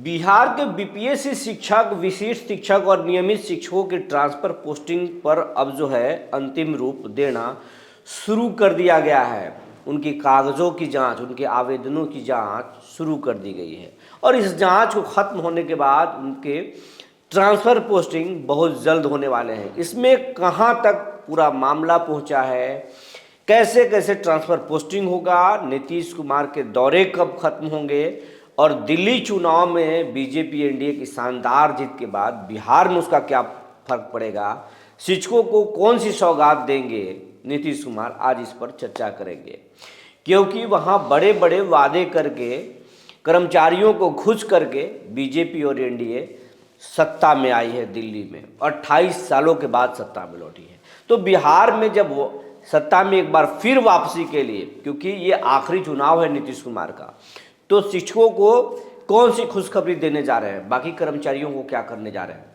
बिहार के बीपीएससी शिक्षक, विशिष्ट शिक्षक और नियमित शिक्षकों की ट्रांसफर पोस्टिंग पर अब जो है अंतिम रूप देना शुरू कर दिया गया है। उनकी कागज़ों की जांच, उनके आवेदनों की जांच शुरू कर दी गई है और इस जांच को ख़त्म होने के बाद उनके ट्रांसफ़र पोस्टिंग बहुत जल्द होने वाले हैं। इसमें कहां तक पूरा मामला पहुंचा है, कैसे कैसे ट्रांसफ़र पोस्टिंग होगा, नीतीश कुमार के दौरे कब खत्म होंगे और दिल्ली चुनाव में बीजेपी एनडीए की शानदार जीत के बाद बिहार में उसका क्या फर्क पड़ेगा, शिक्षकों को कौन सी सौगात देंगे नीतीश कुमार, आज इस पर चर्चा करेंगे। क्योंकि वहाँ बड़े बड़े वादे करके, कर्मचारियों को खुश करके बीजेपी और एनडीए सत्ता में आई है दिल्ली में, 28 सालों के बाद सत्ता में लौटी है। तो बिहार में जब वो सत्ता में एक बार फिर वापसी के लिए, क्योंकि ये आखिरी चुनाव है नीतीश कुमार का, तो शिक्षकों को कौन सी खुशखबरी देने जा रहे हैं, बाकी कर्मचारियों को क्या करने जा रहे हैं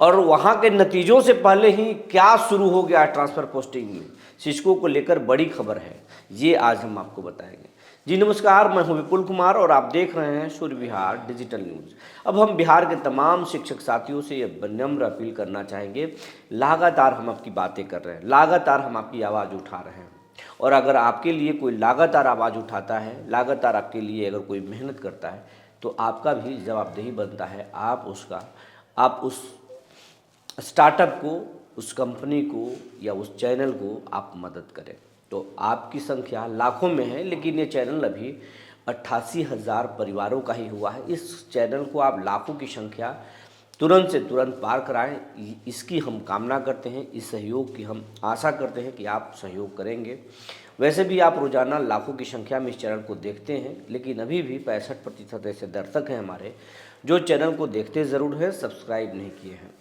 और वहाँ के नतीजों से पहले ही क्या शुरू हो गया ट्रांसफ़र पोस्टिंग में, शिक्षकों को लेकर बड़ी खबर है, ये आज हम आपको बताएंगे। जी नमस्कार, मैं हूं विपुल कुमार और आप देख रहे हैं सूर्य विहार डिजिटल न्यूज़। अब हम बिहार के तमाम शिक्षक साथियों से ये विनम्र अपील करना चाहेंगे, लगातार हम आपकी बातें कर रहे हैं, लगातार हम आपकी आवाज़ उठा रहे हैं और अगर आपके लिए कोई लगातार आवाज़ उठाता है, लगातार आपके लिए अगर कोई मेहनत करता है तो आपका भी जवाबदेही बनता है, आप उस स्टार्टअप को, उस कंपनी को या उस चैनल को आप मदद करें। तो आपकी संख्या लाखों में है, लेकिन ये चैनल अभी 88,000 परिवारों का ही हुआ है। इस चैनल को आप लाखों की संख्या तुरंत से तुरंत पार कराएं, इसकी हम कामना करते हैं, इस सहयोग की हम आशा करते हैं कि आप सहयोग करेंगे। वैसे भी आप रोज़ाना लाखों की संख्या में इस चैनल को देखते हैं, लेकिन अभी भी 65% ऐसे दर्शक हैं हमारे जो चैनल को देखते ज़रूर हैं, सब्सक्राइब नहीं किए हैं।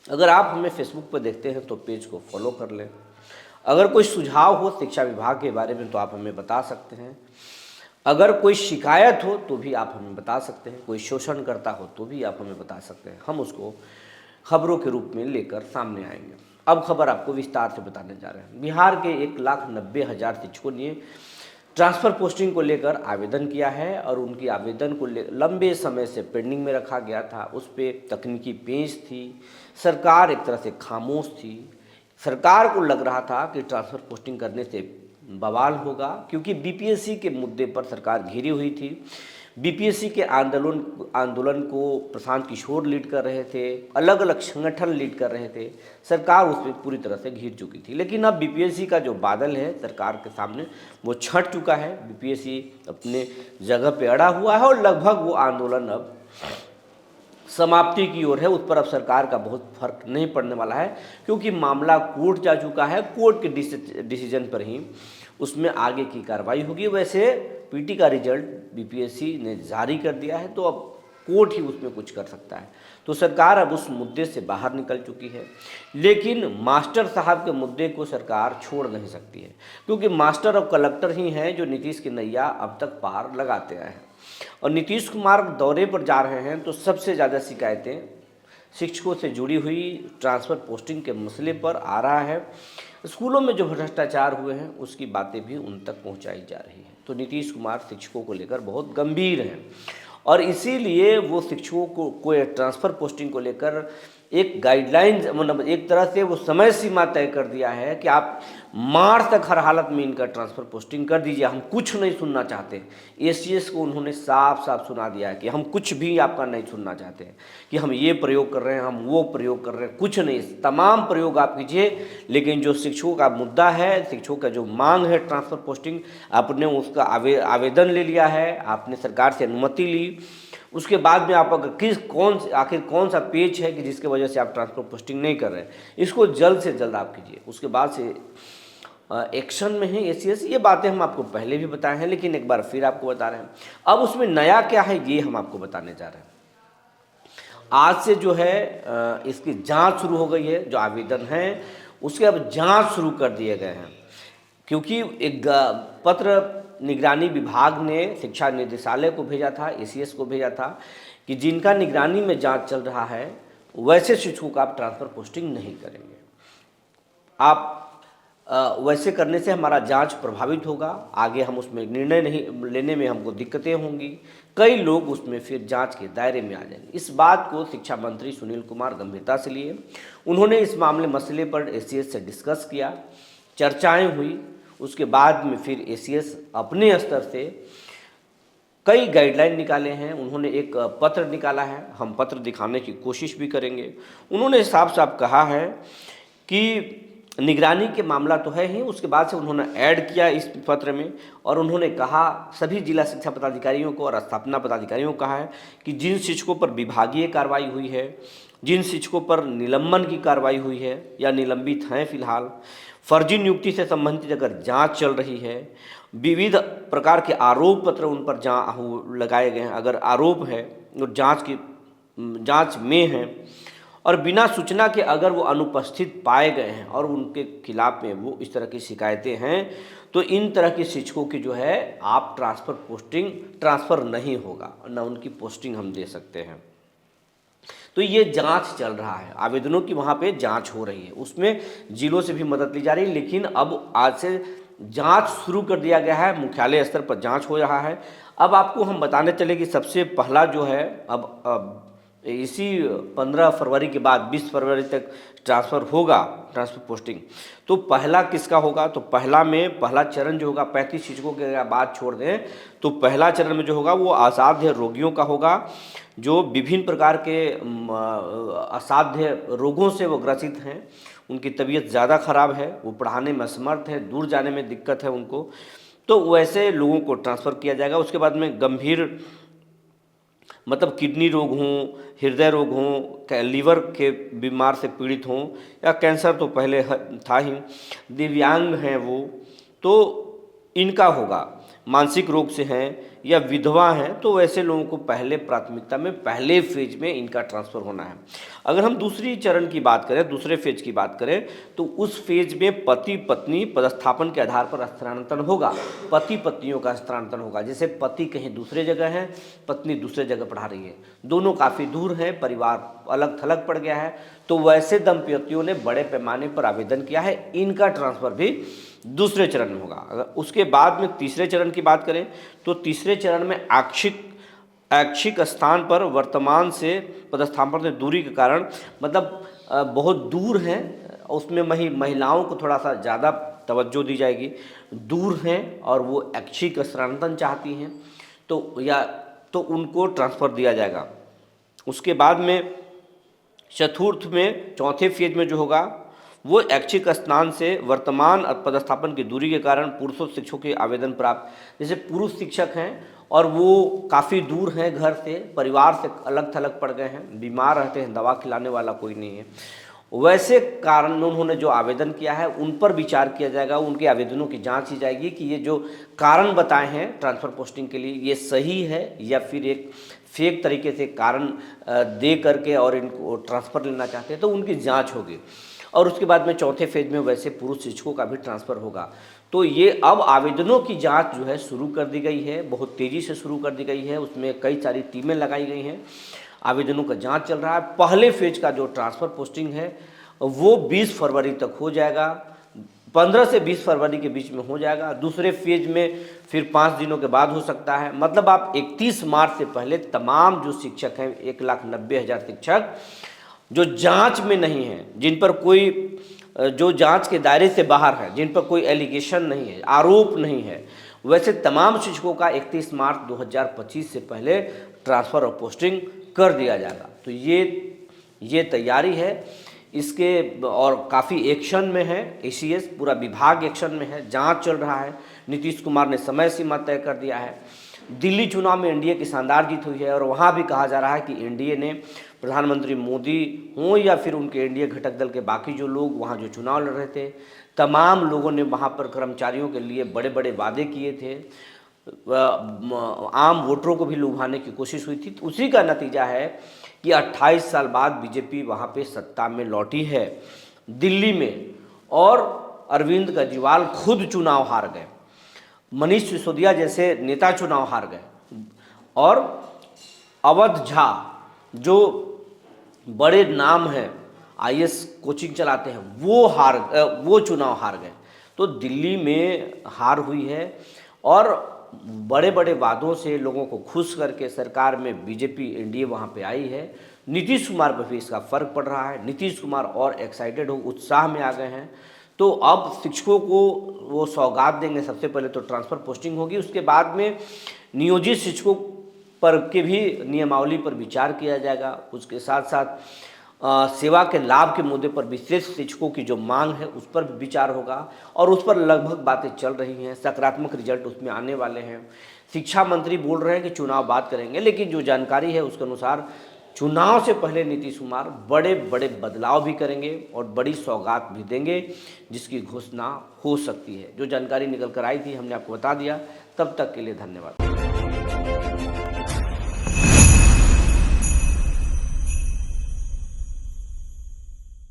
अगर आप हमें फेसबुक पर देखते हैं तो पेज को फॉलो कर लें। अगर कोई सुझाव हो शिक्षा विभाग के बारे में तो आप हमें बता सकते हैं। अगर कोई शिकायत हो तो भी आप हमें बता सकते हैं, कोई शोषण करता हो तो भी आप हमें बता सकते हैं, हम उसको खबरों के रूप में लेकर सामने आएंगे। अब खबर आपको विस्तार से बताने जा रहे हैं। बिहार के 1,90,000 शिक्षकों ने ट्रांसफ़र पोस्टिंग को लेकर आवेदन किया है और उनकी आवेदन को लंबे समय से पेंडिंग में रखा गया था। उस पर तकनीकी पेंच थी, सरकार एक तरह से खामोश थी। सरकार को लग रहा था कि ट्रांसफ़र पोस्टिंग करने से बवाल होगा, क्योंकि बीपीएससी के मुद्दे पर सरकार घिरी हुई थी। बीपीएससी के आंदोलन को प्रशांत किशोर लीड कर रहे थे, अलग अलग संगठन लीड कर रहे थे, सरकार उस पर पूरी तरह से घिर चुकी थी। लेकिन अब बीपीएससी का जो बादल है सरकार के सामने वो छट चुका है, बीपीएससी अपने जगह पे अड़ा हुआ है और लगभग वो आंदोलन अब समाप्ति की ओर है। उस पर अब सरकार का बहुत फर्क नहीं पड़ने वाला है, क्योंकि मामला कोर्ट जा चुका है। कोर्ट के डिसीजन पर ही उसमें आगे की कार्रवाई होगी। वैसे पीटी का रिजल्ट बीपीएससी ने जारी कर दिया है, तो अब कोर्ट ही उसमें कुछ कर सकता है। तो सरकार अब उस मुद्दे से बाहर निकल चुकी है, लेकिन मास्टर साहब के मुद्दे को सरकार छोड़ नहीं सकती है, क्योंकि मास्टर और कलेक्टर ही हैं जो नीतीश की नैया अब तक पार लगाते आए हैं। और नीतीश कुमार दौरे पर जा रहे हैं तो सबसे ज़्यादा शिकायतें शिक्षकों से जुड़ी हुई ट्रांसफ़र पोस्टिंग के मसले पर आ रहा है। स्कूलों में जो भ्रष्टाचार हुए हैं उसकी बातें भी उन तक पहुंचाई जा रही है। तो नीतीश कुमार शिक्षकों को लेकर बहुत गंभीर हैं और इसीलिए वो शिक्षकों को ट्रांसफ़र पोस्टिंग को लेकर एक गाइडलाइन, मतलब एक तरह से वो समय सीमा तय कर दिया है कि आप मार्च तक हर हालत में इनका ट्रांसफ़र पोस्टिंग कर दीजिए, हम कुछ नहीं सुनना चाहते। एसीएस को उन्होंने साफ साफ सुना दिया है कि हम कुछ भी आपका नहीं सुनना चाहते हैं, कि हम ये प्रयोग कर रहे हैं, हम वो प्रयोग कर रहे हैं, कुछ नहीं, तमाम प्रयोग आप कीजिए, लेकिन जो शिक्षकों का मुद्दा है, शिक्षकों का जो मांग है ट्रांसफ़र पोस्टिंग, आपने उसका आवेदन ले लिया है, आपने सरकार से अनुमति ली, उसके बाद में आप अगर आखिर कौन सा पेज है कि जिसके वजह से आप ट्रांसफ़र पोस्टिंग नहीं कर रहे हैं, इसको जल्द से जल्द आप कीजिए। उसके बाद से एक्शन में है एसीएस। ये बातें हम आपको पहले भी बताए हैं, लेकिन एक बार फिर आपको बता रहे हैं। अब उसमें नया क्या है ये हम आपको बताने जा रहे हैं। आज से जो है इसकी जांच शुरू हो गई है, जो आवेदन है उसके अब जांच शुरू कर दिए गए हैं, क्योंकि एक पत्र निगरानी विभाग ने शिक्षा निदेशालय को भेजा था, एसीएस को भेजा था कि जिनका निगरानी में जांच चल रहा है वैसे शिक्षकों का आप ट्रांसफ़र पोस्टिंग नहीं करेंगे। आप वैसे करने से हमारा जांच प्रभावित होगा, आगे हम उसमें निर्णय नहीं लेने में हमको दिक्कतें होंगी, कई लोग उसमें फिर जांच के दायरे में आ जाएंगे। इस बात को शिक्षा मंत्री सुनील कुमार गंभीरता से लिए। उन्होंने इस मसले पर एसीएस से डिस्कस किया, चर्चाएं हुई। उसके बाद में फिर एसीएस अपने स्तर से कई गाइडलाइन निकाले हैं। उन्होंने एक पत्र निकाला है, हम पत्र दिखाने की कोशिश भी करेंगे। उन्होंने साफ साफ कहा है कि निगरानी के मामला तो है ही, उसके बाद से उन्होंने ऐड किया इस पत्र में, और उन्होंने कहा सभी जिला शिक्षा पदाधिकारियों को और स्थापना पदाधिकारियों को कहा है कि जिन शिक्षकों पर विभागीय कार्रवाई हुई है, जिन शिक्षकों पर निलंबन की कार्रवाई हुई है या निलंबित हैं फिलहाल, फर्जी नियुक्ति से संबंधित अगर जांच चल रही है, विविध प्रकार के आरोप पत्र उन पर लगाए गए हैं, अगर आरोप है और जांच में है, और बिना सूचना के अगर वो अनुपस्थित पाए गए हैं और उनके खिलाफ में वो इस तरह की शिकायतें हैं, तो इन तरह के शिक्षकों की जो है आप ट्रांसफ़र नहीं होगा, न उनकी पोस्टिंग हम दे सकते हैं। तो ये जांच चल रहा है, आवेदनों की वहाँ पे जांच हो रही है, उसमें जिलों से भी मदद ली जा रही है। लेकिन अब आज से जांच शुरू कर दिया गया है, मुख्यालय स्तर पर जांच हो रहा है। अब आपको हम बताने चले कि सबसे पहला जो है अब इसी 15 फरवरी के बाद 20 फरवरी तक ट्रांसफ़र पोस्टिंग। तो पहला किसका होगा, तो पहला चरण जो होगा 35 शिक्षकों के बाद छोड़ दें तो पहला चरण में जो होगा वो असाध्य रोगियों का होगा, जो विभिन्न प्रकार के असाध्य रोगों से वो ग्रसित हैं, उनकी तबीयत ज़्यादा खराब है, वो पढ़ाने में असमर्थ है, दूर जाने में दिक्कत है उनको, तो वैसे लोगों को ट्रांसफ़र किया जाएगा। उसके बाद में गंभीर मतलब किडनी रोग हों, हृदय रोग हों, लीवर के बीमार से पीड़ित हों, या कैंसर तो पहले था ही, दिव्यांग हैं वो, तो इनका होगा। मानसिक रोग से हैं या विधवा हैं, तो वैसे लोगों को पहले प्राथमिकता में पहले फेज में इनका ट्रांसफ़र होना है। अगर हम दूसरे फेज की बात करें, तो उस फेज में पति पत्नी पदस्थापन के आधार पर स्थानांतरण होगा, पति पत्नियों का स्थानांतरण होगा। जैसे पति कहीं दूसरे जगह है, पत्नी दूसरे जगह पढ़ा रही है, दोनों काफ़ी दूर हैं, परिवार अलग थलग पड़ गया है, तो वैसे दंपतियों ने बड़े पैमाने पर आवेदन किया है, इनका ट्रांसफ़र भी दूसरे चरण में होगा। अगर उसके बाद में तीसरे चरण की बात करें, तो तीसरे चरण में ऐच्छिक स्थान पर वर्तमान से पदस्थापन से दूरी के कारण, मतलब बहुत दूर हैं, उसमें महिलाओं को थोड़ा सा ज़्यादा तवज्जो दी जाएगी, दूर हैं और वो ऐच्छिक स्थानांतरण चाहती हैं, तो उनको ट्रांसफ़र दिया जाएगा। उसके बाद में चौथे फेज में जो होगा वो ऐच्छिक स्थान से वर्तमान पदस्थापन की दूरी के कारण पुरुषों शिक्षकों के आवेदन प्राप्त, जैसे पुरुष शिक्षक हैं और वो काफ़ी दूर हैं घर से, परिवार से अलग थलग पड़ गए हैं, बीमार रहते हैं, दवा खिलाने वाला कोई नहीं है, वैसे कारण उन्होंने जो आवेदन किया है उन पर विचार किया जाएगा, उनके आवेदनों की जांच की जाएगी कि ये जो कारण बताए हैं ट्रांसफ़र पोस्टिंग के लिए ये सही है या फिर एक फेक तरीके से कारण दे करके और इनको ट्रांसफ़र लेना चाहते हैं, तो उनकी जांच होगी। और उसके बाद में चौथे फेज में वैसे पुरुष शिक्षकों का भी ट्रांसफ़र होगा। तो ये अब आवेदनों की जांच जो है शुरू कर दी गई है, बहुत तेज़ी से शुरू कर दी गई है, उसमें कई सारी टीमें लगाई गई हैं, आवेदनों का जांच चल रहा है। पहले फेज का जो ट्रांसफ़र पोस्टिंग है वो 20 फरवरी तक हो जाएगा, 15 से 20 फरवरी के बीच में हो जाएगा। दूसरे फेज में फिर 5 दिनों के बाद हो सकता है, मतलब आप 31 मार्च से पहले तमाम जो शिक्षक हैं 1,90,000 शिक्षक जो जांच में नहीं हैं, जिन पर कोई जो जांच के दायरे से बाहर है, जिन पर कोई एलिगेशन नहीं है, आरोप नहीं है, वैसे तमाम शिक्षकों का 31 मार्च 2025 से पहले ट्रांसफ़र और पोस्टिंग कर दिया जाएगा। तो ये तैयारी है इसके, और काफ़ी एक्शन में है, एसीएस पूरा विभाग एक्शन में है, जांच चल रहा है। नीतीश कुमार ने समय सीमा तय कर दिया है। दिल्ली चुनाव में एनडीए की शानदार जीत हुई है और वहाँ भी कहा जा रहा है कि एनडीए ने प्रधानमंत्री मोदी हों या फिर उनके एनडीए घटक दल के बाकी जो लोग वहाँ जो चुनाव लड़ रहे थे, तमाम लोगों ने वहाँ पर कर्मचारियों के लिए बड़े बड़े वादे किए थे, आम वोटरों को भी लुभाने की कोशिश हुई थी। तो उसी का नतीजा है कि 28 साल बाद बीजेपी वहाँ पे सत्ता में लौटी है दिल्ली में, और अरविंद केजरीवाल खुद चुनाव हार गए, मनीष सिसोदिया जैसे नेता चुनाव हार गए, और अवध झा जो बड़े नाम हैं, आईएएस कोचिंग चलाते हैं, वो चुनाव हार गए। तो दिल्ली में हार हुई है और बड़े बड़े वादों से लोगों को खुश करके सरकार में बीजेपी एनडीए वहाँ पे आई है। नीतीश कुमार पर भी इसका फर्क पड़ रहा है। नीतीश कुमार और एक्साइटेड हो, उत्साह में आ गए हैं। तो अब शिक्षकों को वो सौगात देंगे। सबसे पहले तो ट्रांसफ़र पोस्टिंग होगी, उसके बाद में नियोजित शिक्षकों पर के भी नियमावली पर विचार किया जाएगा। उसके साथ साथ सेवा के लाभ के मुद्दे पर विशेष शिक्षकों की जो मांग है उस पर भी विचार होगा और उस पर लगभग बातें चल रही हैं। सकारात्मक रिजल्ट उसमें आने वाले हैं। शिक्षा मंत्री बोल रहे हैं कि चुनाव बाद करेंगे, लेकिन जो जानकारी है उसके अनुसार चुनाव से पहले नीतीश कुमार बड़े बड़े बदलाव भी करेंगे और बड़ी सौगात भी देंगे, जिसकी घोषणा हो सकती है। जो जानकारी निकल कर आई थी हमने आपको बता दिया। तब तक के लिए धन्यवाद।